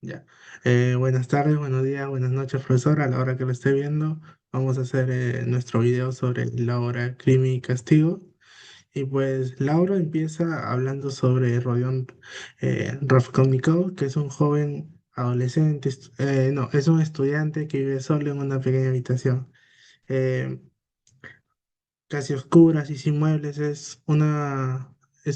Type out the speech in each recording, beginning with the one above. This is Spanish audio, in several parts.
Ya. Buenas tardes, buenos días, buenas noches, profesor. A la hora que lo esté viendo, vamos a hacer nuestro video sobre la obra Crimen y Castigo. Y pues Laura empieza hablando sobre Rodion Raskolnikov, que es un joven adolescente, no, es un estudiante que vive solo en una pequeña habitación. Eh, Casi oscuras y sin muebles. Es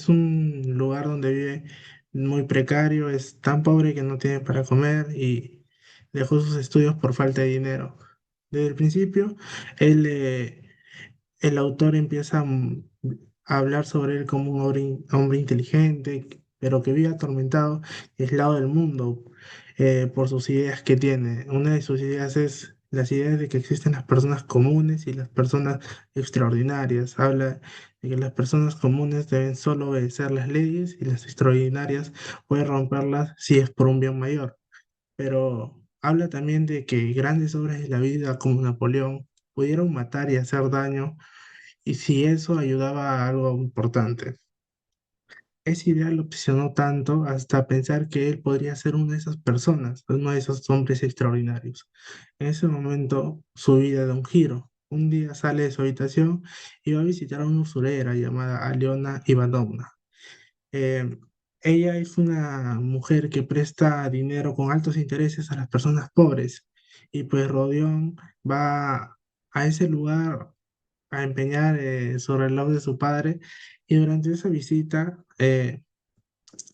un lugar donde vive muy precario, es tan pobre que no tiene para comer y dejó sus estudios por falta de dinero. Desde el principio, él, el autor empieza a hablar sobre él como un hombre inteligente, pero que vive atormentado y aislado del mundo por sus ideas que tiene. Una de sus ideas es las ideas de que existen las personas comunes y las personas extraordinarias. Habla de que las personas comunes deben solo obedecer las leyes y las extraordinarias pueden romperlas si es por un bien mayor. Pero habla también de que grandes obras de la vida como Napoleón pudieron matar y hacer daño y si eso ayudaba a algo importante. Esa idea lo obsesionó tanto hasta pensar que él podría ser una de esas personas, uno de esos hombres extraordinarios. En ese momento su vida da un giro. Un día sale de su habitación y va a visitar a una usurera llamada Aliona Ivanovna. Eh, Ella es una mujer que presta dinero con altos intereses a las personas pobres y pues Rodión va a ese lugar a empeñar sobre el reloj de su padre y durante esa visita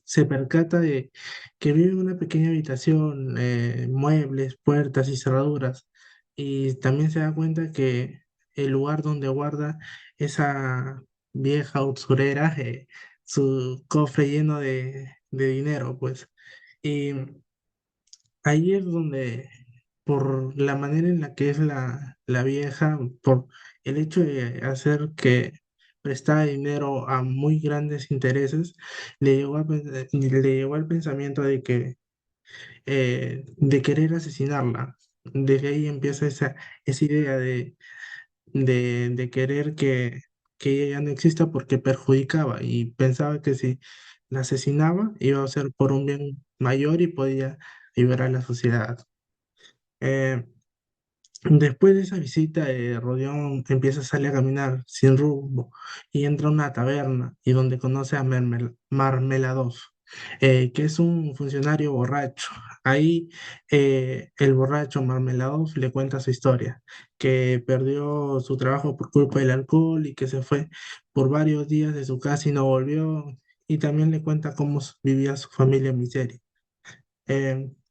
se percata de que vive en una pequeña habitación, muebles, puertas y cerraduras y también se da cuenta que el lugar donde guarda esa vieja usurera, su cofre lleno de dinero, pues. Y ahí es donde, por la manera en la que es la vieja, por el hecho de hacer que prestaba dinero a muy grandes intereses, le llegó al pensamiento de querer asesinarla. Desde ahí empieza esa idea de querer que ella ya no exista porque perjudicaba y pensaba que si la asesinaba iba a ser por un bien mayor y podía ayudar a la sociedad. Eh, Después de esa visita, Rodión empieza a salir a caminar sin rumbo y entra a una taberna y donde conoce a Marmeladov, que es un funcionario borracho. Ahí el borracho Marmeladov le cuenta su historia, que perdió su trabajo por culpa del alcohol y que se fue por varios días de su casa y no volvió. Y también le cuenta cómo vivía su familia en miseria.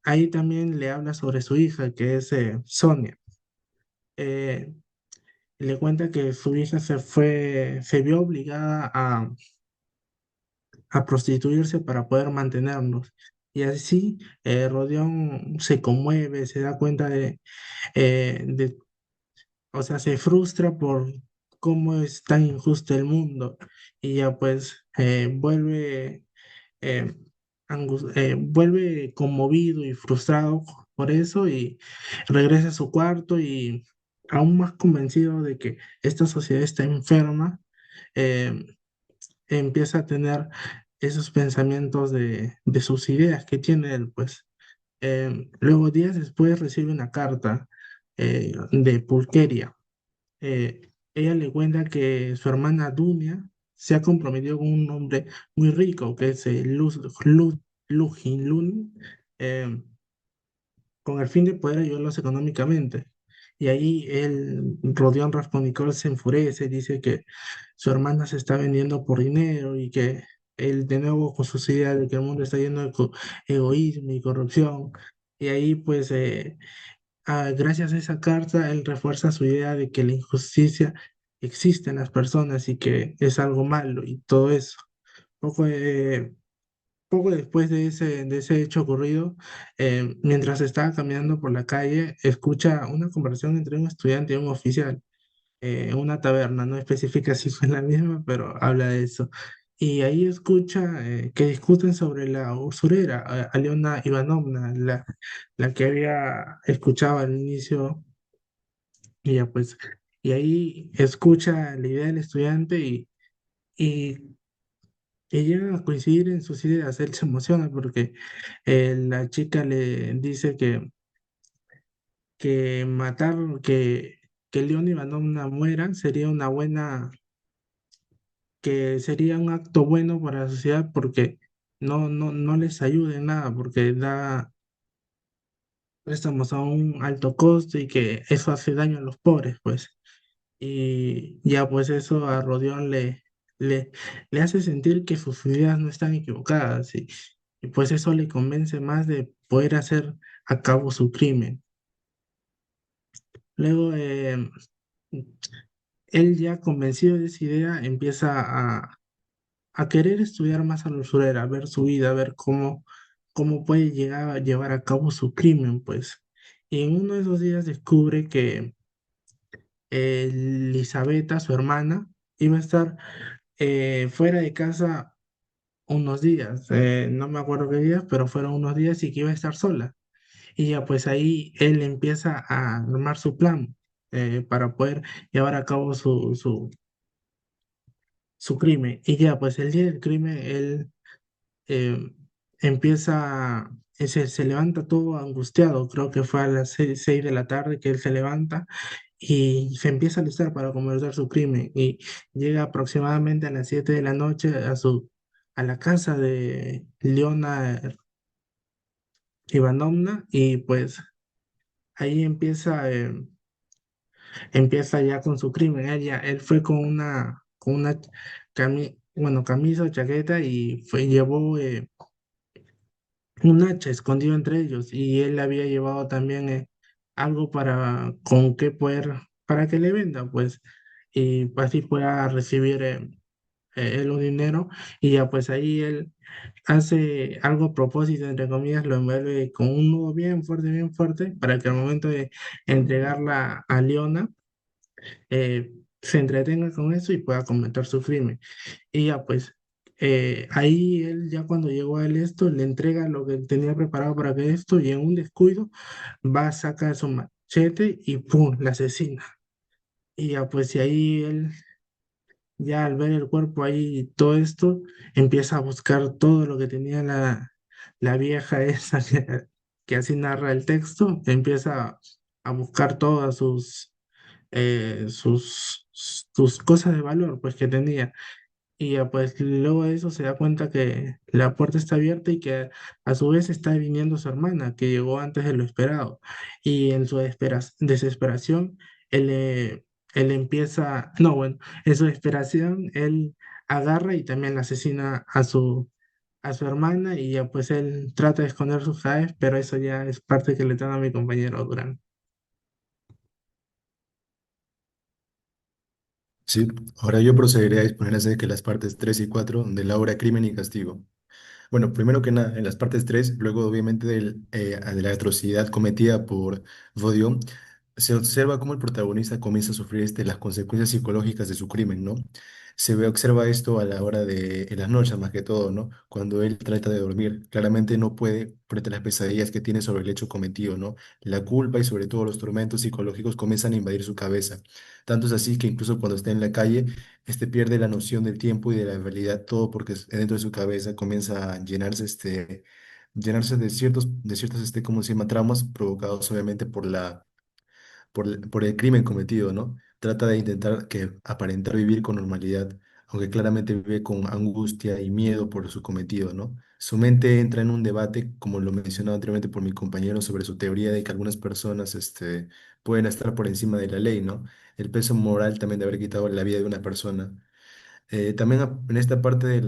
Ahí también le habla sobre su hija, que es Sonia. eh, Le cuenta que su hija se vio obligada a prostituirse para poder mantenernos. Y así Rodión se conmueve, se da cuenta o sea, se frustra por cómo es tan injusto el mundo y ya pues eh, vuelve conmovido y frustrado por eso y regresa a su cuarto y aún más convencido de que esta sociedad está enferma, eh, empieza a tener esos pensamientos de sus ideas que tiene él, pues. Luego, días después, recibe una carta de Pulqueria. Ella le cuenta que su hermana Dunia se ha comprometido con un hombre muy rico, que es Lujin Lun, eh, con el fin de poder ayudarlos económicamente. Y ahí Rodión Raskolnikov se enfurece, dice que su hermana se está vendiendo por dinero y que él de nuevo con sus ideas de que el mundo está lleno de egoísmo y corrupción. Y ahí pues gracias a esa carta él refuerza su idea de que la injusticia existe en las personas y que es algo malo y todo eso. Poco, poco después de ese hecho ocurrido, mientras estaba caminando por la calle, escucha una conversación entre un estudiante y un oficial en una taberna, no especifica si fue la misma, pero habla de eso. Y ahí escucha que discuten sobre la usurera, Aliona Ivanovna, la que había escuchado al inicio, y ya pues, y ahí escucha la idea del estudiante y y llegan a coincidir en sus ideas. Él se emociona porque la chica le dice que matar, que León Ivanovna muera sería una buena, que sería un acto bueno para la sociedad porque no les ayuda en nada, porque da préstamos a un alto costo y que eso hace daño a los pobres, pues. Y ya pues eso a Rodión le, le hace sentir que sus ideas no están equivocadas y pues eso le convence más de poder hacer a cabo su crimen. Luego, él ya convencido de esa idea empieza a querer estudiar más a la usurera, a ver su vida, a ver cómo puede llegar a llevar a cabo su crimen, pues. Y en uno de esos días descubre que Elisabetta, su hermana, iba a estar fuera de casa unos días, no me acuerdo qué días, pero fueron unos días y que iba a estar sola. Y ya pues ahí él empieza a armar su plan para poder llevar a cabo su crimen. Y ya pues el día del crimen él eh, empieza, se levanta todo angustiado, creo que fue a las 6 de la tarde que él se levanta y se empieza a listar para cometer su crimen y llega aproximadamente a las 7 de la noche a la casa de Leona Ivanovna y pues ahí empieza ya con su crimen. Él fue con una bueno, camisa o chaqueta y llevó un hacha escondido entre ellos y él había llevado también algo con que poder, para que le venda, pues, y así pueda recibir el dinero y ya pues ahí él hace algo a propósito, entre comillas, lo envuelve con un nudo bien fuerte, para que al momento de entregarla a Leona, se entretenga con eso y pueda cometer su crimen. Y ya pues ahí él ya cuando llegó a él esto, le entrega lo que tenía preparado para que esto y en un descuido va a sacar su machete y ¡pum! La asesina. Y ya pues y ahí él ya al ver el cuerpo ahí y todo esto, empieza a buscar todo lo que tenía la vieja esa que así narra el texto, empieza a buscar todas sus cosas de valor pues que tenía. Y ya pues luego de eso se da cuenta que la puerta está abierta y que a su vez está viniendo su hermana, que llegó antes de lo esperado. Y en su desesperación, él, él empieza, no, bueno, en su desesperación, él agarra y también asesina a su hermana y ya pues él trata de esconder sus cadáveres, pero eso ya es parte que le da a mi compañero Durán. Sí, ahora yo procederé a exponer acerca de las partes 3 y 4 de la obra Crimen y Castigo. Bueno, primero que nada, en las partes 3, luego obviamente de la atrocidad cometida por Vodion, se observa cómo el protagonista comienza a sufrir las consecuencias psicológicas de su crimen, ¿no? Observa esto a la hora en las noches más que todo, ¿no? Cuando él trata de dormir, claramente no puede frente a las pesadillas que tiene sobre el hecho cometido, ¿no? La culpa y sobre todo los tormentos psicológicos comienzan a invadir su cabeza. Tanto es así que incluso cuando está en la calle, pierde la noción del tiempo y de la realidad, todo porque dentro de su cabeza comienza a llenarse de ciertos, ¿cómo se llama? Traumas provocados obviamente por el crimen cometido, ¿no? Trata de intentar aparentar vivir con normalidad, aunque claramente vive con angustia y miedo por su cometido, ¿no? Su mente entra en un debate, como lo mencionaba anteriormente por mi compañero, sobre su teoría de que algunas personas, pueden estar por encima de la ley, ¿no? El peso moral también de haber quitado la vida de una persona. También en esta parte de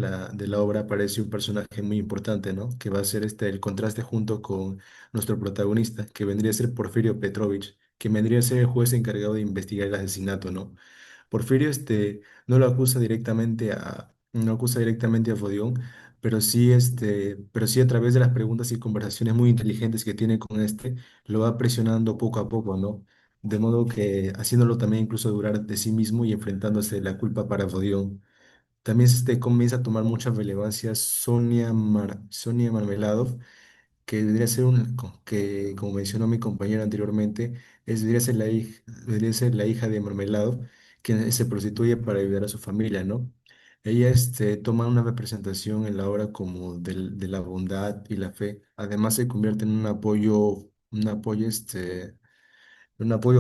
la obra aparece un personaje muy importante, ¿no? Que va a ser el contraste junto con nuestro protagonista, que vendría a ser Porfirio Petrovich, que vendría a ser el juez encargado de investigar el asesinato, ¿no? Porfirio no acusa directamente a Fodión, pero sí a través de las preguntas y conversaciones muy inteligentes que tiene con lo va presionando poco a poco, ¿no? De modo que haciéndolo también incluso dudar de sí mismo y enfrentándose la culpa para Fodión. También comienza a tomar mucha relevancia Sonia Marmeladov, que debería ser que, como mencionó mi compañero anteriormente, debería ser la hija de Marmeladov, quien se prostituye para ayudar a su familia, ¿no? Ella toma una representación en la obra como de la bondad y la fe. Además se convierte en un apoyo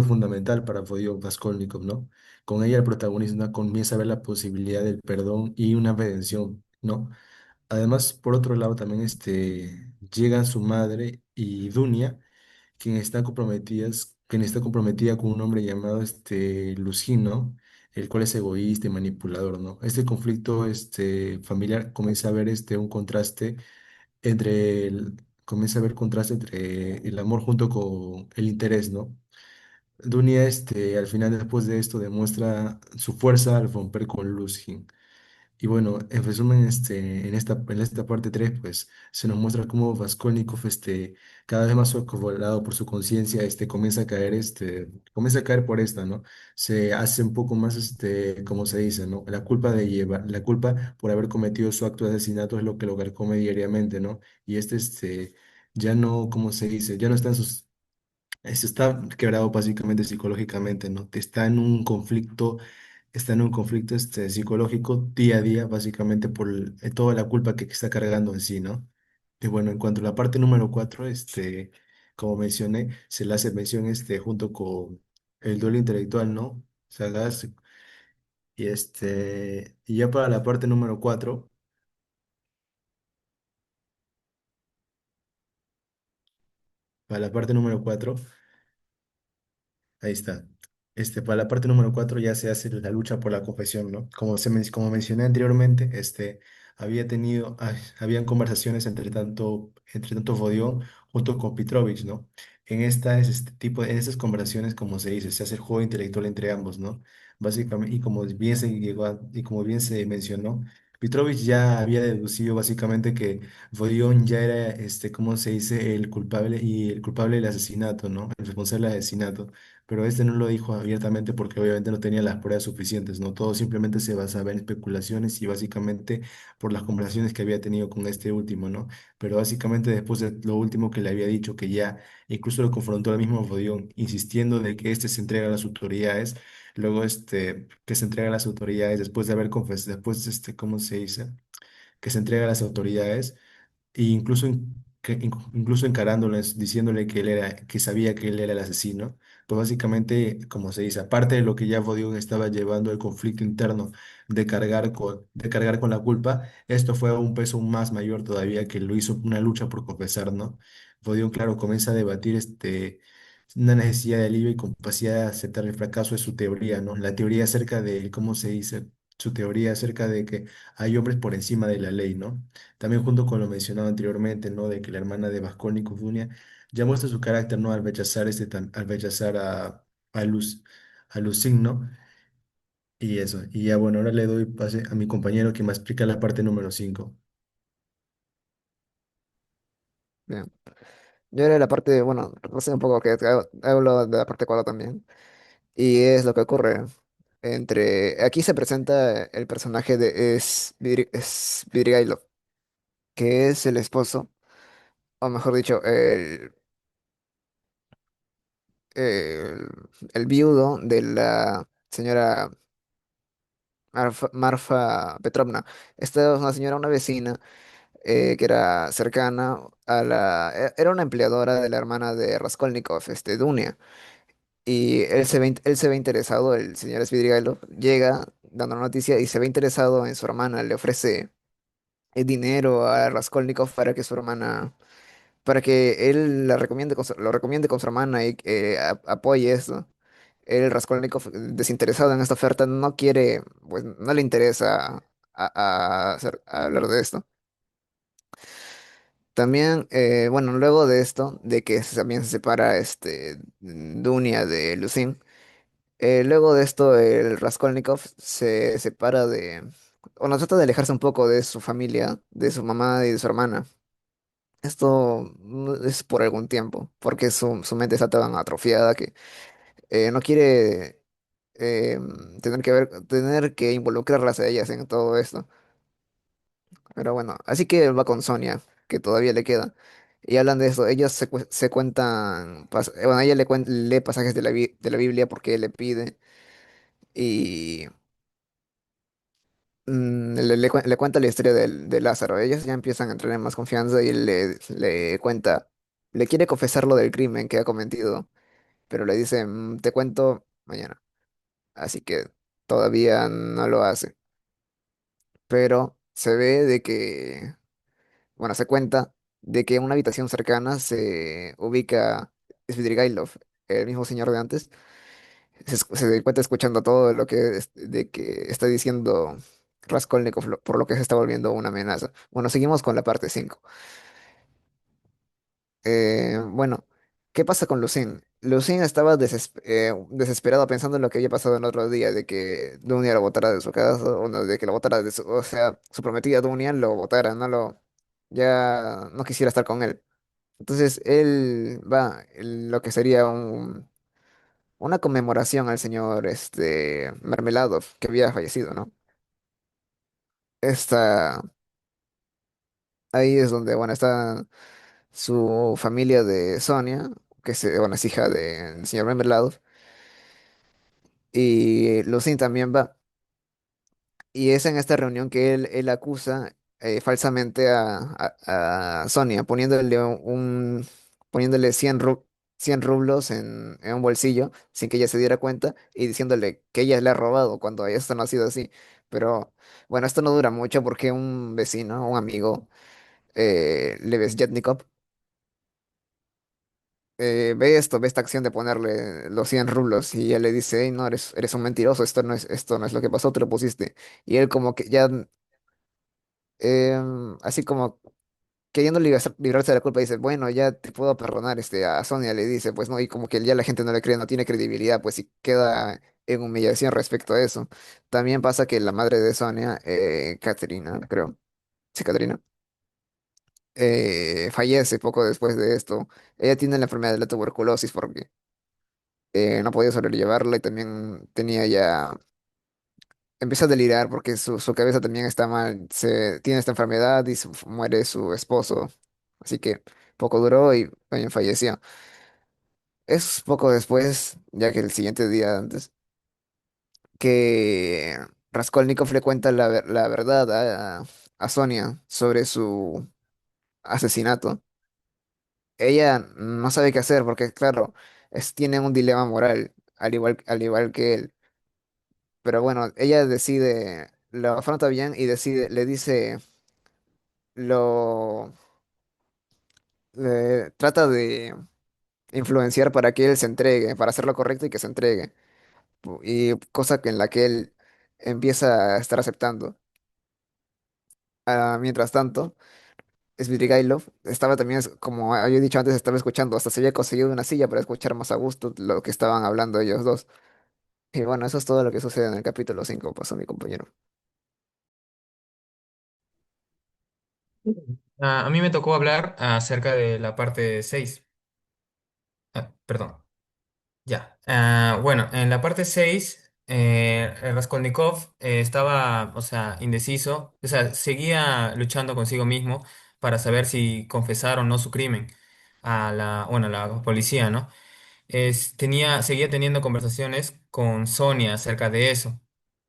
fundamental para Vodio Raskolnikov, ¿no? Con ella el protagonista comienza a ver la posibilidad del perdón y una redención, ¿no? Además, por otro lado, también llegan su madre y Dunia, quien está comprometida con un hombre llamado Luzhin, ¿no? El cual es egoísta y manipulador, ¿no? Este conflicto familiar comienza a ver comienza a haber contraste entre el amor junto con el interés, ¿no? Dunia, al final, después de esto, demuestra su fuerza al romper con Luzhin. Y bueno, en resumen, en esta parte 3 pues se nos muestra cómo Raskolnikov, cada vez más acorralado por su conciencia, comienza a caer por esta, ¿no? Se hace un poco más, como se dice, ¿no? La culpa por haber cometido su acto de asesinato es lo que lo carcome diariamente, ¿no? Y ya no, como se dice, ya no está está quebrado básicamente psicológicamente, ¿no? Está en un conflicto psicológico día a día, básicamente por toda la culpa que está cargando en sí, ¿no? Y bueno, en cuanto a la parte número 4, como mencioné, se le hace mención junto con el duelo intelectual, ¿no? Sagaz, y ya para la parte número 4, para la parte número 4 ahí está. Para la parte número 4 ya se hace la lucha por la confesión, ¿no? Como mencioné anteriormente, habían conversaciones entre tanto Vodión junto con Petrovich, ¿no? En estas conversaciones, como se dice, se hace el juego intelectual entre ambos, ¿no? Básicamente, y como bien se mencionó, Petrovich ya había deducido básicamente que Vodión ya era, ¿cómo se dice? El culpable del asesinato, ¿no? El responsable del asesinato, pero este no lo dijo abiertamente porque obviamente no tenía las pruebas suficientes, ¿no? Todo simplemente se basaba en especulaciones y básicamente por las conversaciones que había tenido con este último, ¿no? Pero básicamente después de lo último que le había dicho, que ya incluso lo confrontó al mismo Rodión, insistiendo de que este se entrega a las autoridades, luego que se entrega a las autoridades después de haber confesado, después, ¿cómo se dice? Que se entrega a las autoridades e incluso encarándoles, diciéndole que sabía que él era el asesino, pues básicamente, como se dice, aparte de lo que ya Vodion estaba llevando el conflicto interno de cargar con la culpa, esto fue a un peso más mayor todavía que lo hizo una lucha por confesar, ¿no? Vodion, claro, comienza a debatir una necesidad de alivio y capacidad de aceptar el fracaso de su teoría, ¿no? La teoría acerca de, ¿cómo se dice? Su teoría acerca de que hay hombres por encima de la ley, ¿no? También junto con lo mencionado anteriormente, ¿no? De que la hermana de Raskolnikov, Dunia, ya muestra su carácter, ¿no? Al rechazar a Luzin, ¿no? Y eso. Y ya bueno, ahora le doy pase a mi compañero que me explica la parte número 5. Bien. Yo era la parte, bueno, no sé un poco que hablo de la parte 4 también. Y es lo que ocurre aquí se presenta el personaje de Svidrigailov, que es el esposo, o mejor dicho, el, el viudo de la señora Marfa Petrovna. Esta es una señora, una vecina, que era cercana era una empleadora de la hermana de Raskolnikov, Dunia. Y él se ve interesado, el señor Svidrigailov llega dando la noticia y se ve interesado en su hermana, le ofrece dinero a Raskolnikov para que él lo recomiende con su hermana y apoye esto. El Raskolnikov, desinteresado en esta oferta, no quiere, pues no le interesa a hablar de esto. También, bueno, luego de esto, de que también se separa Dunia de Lucin, luego de esto el Raskolnikov se separa bueno, trata de alejarse un poco de su familia, de su mamá y de su hermana. Esto no es por algún tiempo, porque su mente está tan atrofiada que no quiere tener que involucrarlas a ellas en todo esto. Pero bueno, así que va con Sonia, que todavía le queda. Y hablan de eso, ellos se cuentan, bueno, ella lee pasajes de la Biblia porque él le pide. Y le cuenta la historia de Lázaro. Ellos ya empiezan a entrar en más confianza y él le cuenta, le quiere confesar lo del crimen que ha cometido, pero le dice, te cuento mañana. Así que todavía no lo hace. Pero se ve de que, bueno, se cuenta de que en una habitación cercana se ubica Svidrigailov, el mismo señor de antes. Se encuentra escuchando todo lo que, de que está diciendo Raskolnikov, por lo que se está volviendo una amenaza. Bueno, seguimos con la parte 5. Bueno, ¿qué pasa con Lucin? Lucin estaba desesperado pensando en lo que había pasado el otro día, de que Dunia lo botara de su casa, o no, de que lo botara de su, o sea, su prometida Dunia lo botara, ya no quisiera estar con él. Entonces él va, lo que sería una conmemoración al señor Mermeladov, que había fallecido, ¿no? Esta, ahí es donde, bueno, está su familia de Sonia, bueno, es hija del señor Mermeladov, y Lucin también va. Y es en esta reunión que él acusa falsamente a Sonia, poniéndole 100 rublos en un bolsillo sin que ella se diera cuenta y diciéndole que ella le ha robado cuando esto no ha sido así. Pero bueno, esto no dura mucho porque un vecino, un amigo, Lebesjetnikov, ve esta acción de ponerle los 100 rublos y ella le dice, "Ey, no, eres un mentiroso, esto no es lo que pasó, te lo pusiste". Y él como que ya así como queriendo librarse de la culpa, dice, bueno, ya te puedo perdonar, a Sonia le dice, pues no, y como que ya la gente no le cree, no tiene credibilidad, pues y queda en humillación respecto a eso. También pasa que la madre de Sonia, Caterina, creo, sí, Caterina, fallece poco después de esto. Ella tiene la enfermedad de la tuberculosis porque no podía sobrellevarla y también tenía ya empieza a delirar porque su cabeza también está mal. Tiene esta enfermedad y muere su esposo. Así que poco duró y también falleció. Es poco después, ya que el siguiente día antes, que Raskolnikov le cuenta la verdad a Sonia sobre su asesinato. Ella no sabe qué hacer porque, claro, tiene un dilema moral, al igual que él. Pero bueno, ella decide, lo afronta bien y le dice lo trata de influenciar para que él se entregue, para hacer lo correcto y que se entregue. Y cosa que en la que él empieza a estar aceptando. Mientras tanto, Svidrigailov estaba también, como había dicho antes, estaba escuchando, hasta se había conseguido una silla para escuchar más a gusto lo que estaban hablando ellos dos. Y bueno, eso es todo lo que sucede en el capítulo 5 pasó mi compañero. A mí me tocó hablar acerca de la parte 6. Perdón, ya. Bueno, en la parte 6, Raskolnikov estaba, o sea, indeciso, o sea, seguía luchando consigo mismo para saber si confesar o no su crimen bueno, a la policía, ¿no? Seguía teniendo conversaciones con Sonia acerca de eso.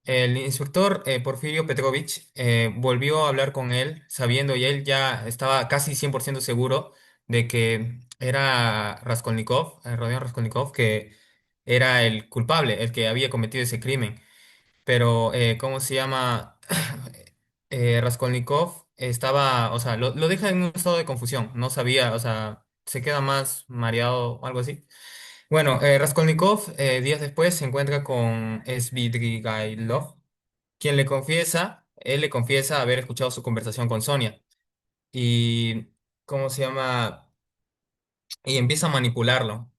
El instructor Porfirio Petrovich volvió a hablar con él, sabiendo, y él ya estaba casi 100% seguro de que era Raskolnikov, Rodion Raskolnikov, que era el culpable, el que había cometido ese crimen. Pero, ¿cómo se llama? Raskolnikov estaba, o sea, lo deja en un estado de confusión, no sabía, o sea, se queda más mareado o algo así. Bueno, Raskolnikov días después se encuentra con Svidrigailov, quien él le confiesa haber escuchado su conversación con Sonia. Y, ¿cómo se llama? Y empieza a manipularlo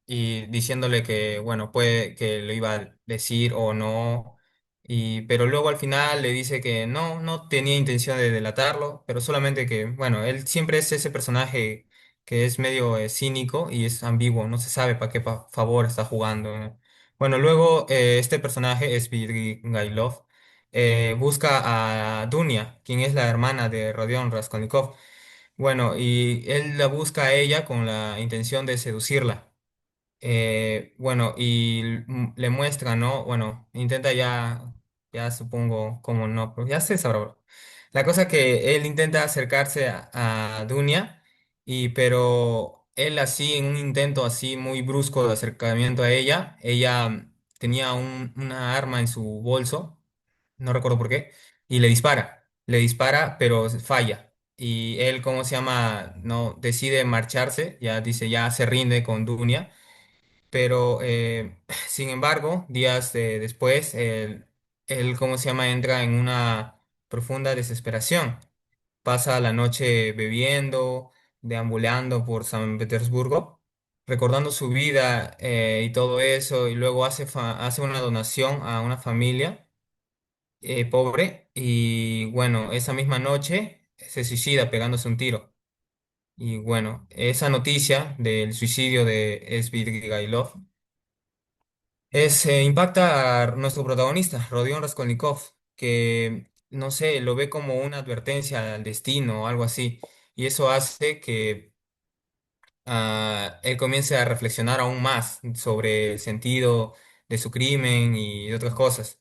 y diciéndole que, bueno, puede que lo iba a decir o no. Pero luego al final le dice que no tenía intención de delatarlo, pero solamente que, bueno, él siempre es ese personaje que es medio cínico y es ambiguo, no se sabe para qué favor está jugando, ¿no? Bueno, luego este personaje es Svidrigailov, busca a Dunia, quien es la hermana de Rodion Raskolnikov. Bueno, y él la busca a ella con la intención de seducirla. Bueno, y le muestra, ¿no? Bueno, intenta ya ya supongo cómo no, pero ya se sabrá. La cosa que él intenta acercarse a Dunia, pero él así, en un intento así muy brusco de acercamiento a ella, ella tenía una arma en su bolso, no recuerdo por qué, y le dispara, pero falla. Y él, ¿cómo se llama? No, decide marcharse, ya dice, ya se rinde con Dunia, pero sin embargo, días después, él, ¿cómo se llama? Entra en una profunda desesperación. Pasa la noche bebiendo, deambulando por San Petersburgo, recordando su vida y todo eso, y luego hace una donación a una familia pobre, y bueno, esa misma noche se suicida pegándose un tiro. Y bueno, esa noticia del suicidio de Svidrigailov impacta a nuestro protagonista, Rodion Raskolnikov, que, no sé, lo ve como una advertencia al destino o algo así. Y eso hace que él comience a reflexionar aún más sobre el sentido de su crimen y de otras cosas,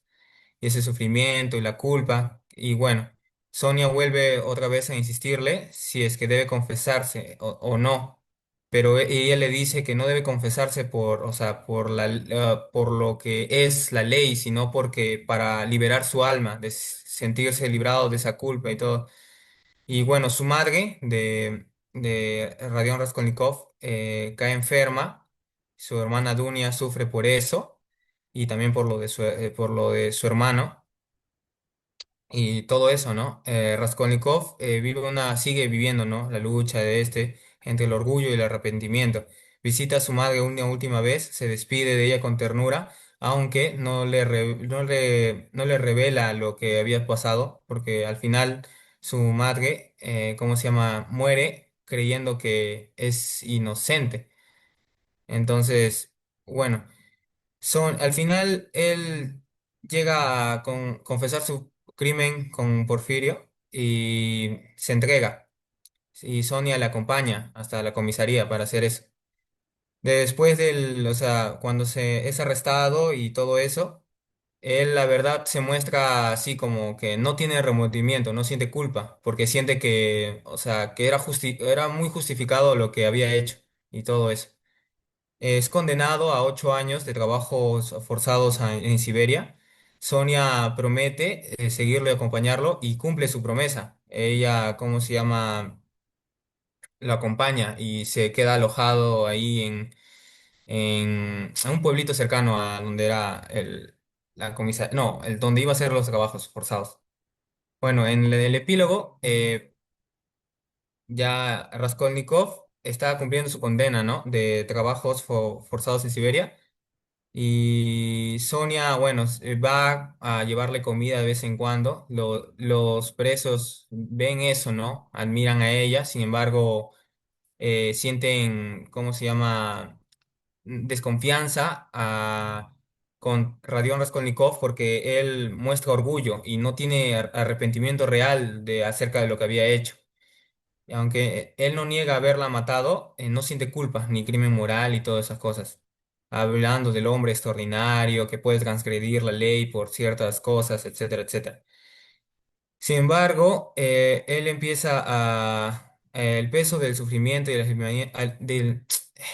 y ese sufrimiento y la culpa. Y bueno, Sonia vuelve otra vez a insistirle si es que debe confesarse o no, pero ella le dice que no debe confesarse por, o sea, por lo que es la ley, sino porque para liberar su alma, de sentirse librado de esa culpa y todo. Y bueno, su madre de Radión Raskolnikov cae enferma, su hermana Dunia sufre por eso y también por lo de su hermano y todo eso, ¿no? Raskolnikov sigue viviendo, ¿no? La lucha de entre el orgullo y el arrepentimiento. Visita a su madre una última vez, se despide de ella con ternura, aunque no le revela lo que había pasado, porque al final su madre, ¿cómo se llama? Muere creyendo que es inocente. Entonces, bueno. Al final él llega a confesar su crimen con Porfirio y se entrega. Y Sonia le acompaña hasta la comisaría para hacer eso. Después o sea, cuando se es arrestado y todo eso, él la verdad se muestra así como que no tiene remordimiento, no siente culpa, porque siente que, o sea, que era muy justificado lo que había hecho y todo eso. Es condenado a 8 años de trabajos forzados en Siberia. Sonia promete seguirlo y acompañarlo y cumple su promesa. Ella, ¿cómo se llama? Lo acompaña y se queda alojado ahí en un pueblito cercano a donde era la comisaría, no, donde iba a ser los trabajos forzados. Bueno, en el epílogo, ya Raskolnikov está cumpliendo su condena, ¿no? De trabajos forzados en Siberia. Y Sonia, bueno, va a llevarle comida de vez en cuando. Los presos ven eso, ¿no? Admiran a ella, sin embargo, sienten, ¿cómo se llama? Desconfianza con Radión Raskolnikov porque él muestra orgullo y no tiene arrepentimiento real acerca de lo que había hecho. Y aunque él no niega haberla matado, no siente culpa ni crimen moral y todas esas cosas. Hablando del hombre extraordinario que puede transgredir la ley por ciertas cosas, etcétera, etcétera. Sin embargo, él empieza el peso del sufrimiento y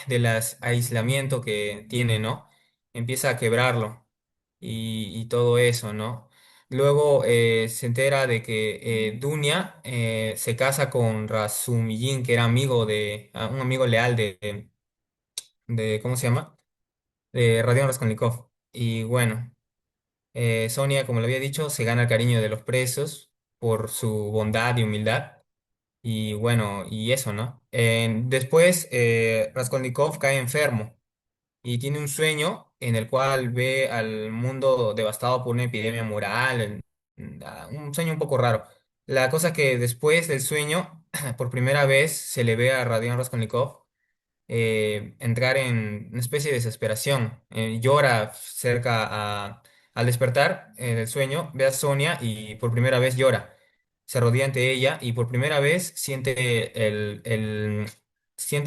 del aislamiento que tiene, ¿no? Empieza a quebrarlo y todo eso, ¿no? Luego se entera de que Dunia se casa con Razumillin, que era un amigo leal ¿cómo se llama? De Radión Raskolnikov. Y bueno, Sonia, como le había dicho, se gana el cariño de los presos por su bondad y humildad. Y bueno, y eso, ¿no? Después, Raskolnikov cae enfermo y tiene un sueño en el cual ve al mundo devastado por una epidemia moral, un sueño un poco raro. La cosa que después del sueño, por primera vez, se le ve a Radion Raskolnikov entrar en una especie de desesperación. Llora al despertar del sueño, ve a Sonia y por primera vez llora. Se arrodilla ante ella y por primera vez siente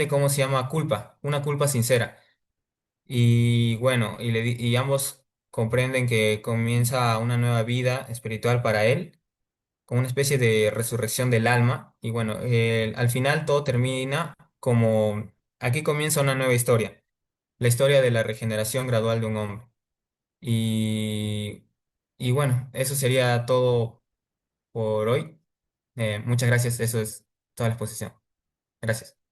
cómo se llama culpa, una culpa sincera. Y bueno, y ambos comprenden que comienza una nueva vida espiritual para él, con una especie de resurrección del alma. Y bueno, al final todo termina como, aquí comienza una nueva historia, la historia de la regeneración gradual de un hombre. Y, y bueno, eso sería todo por hoy. Muchas gracias, eso es toda la exposición. Gracias.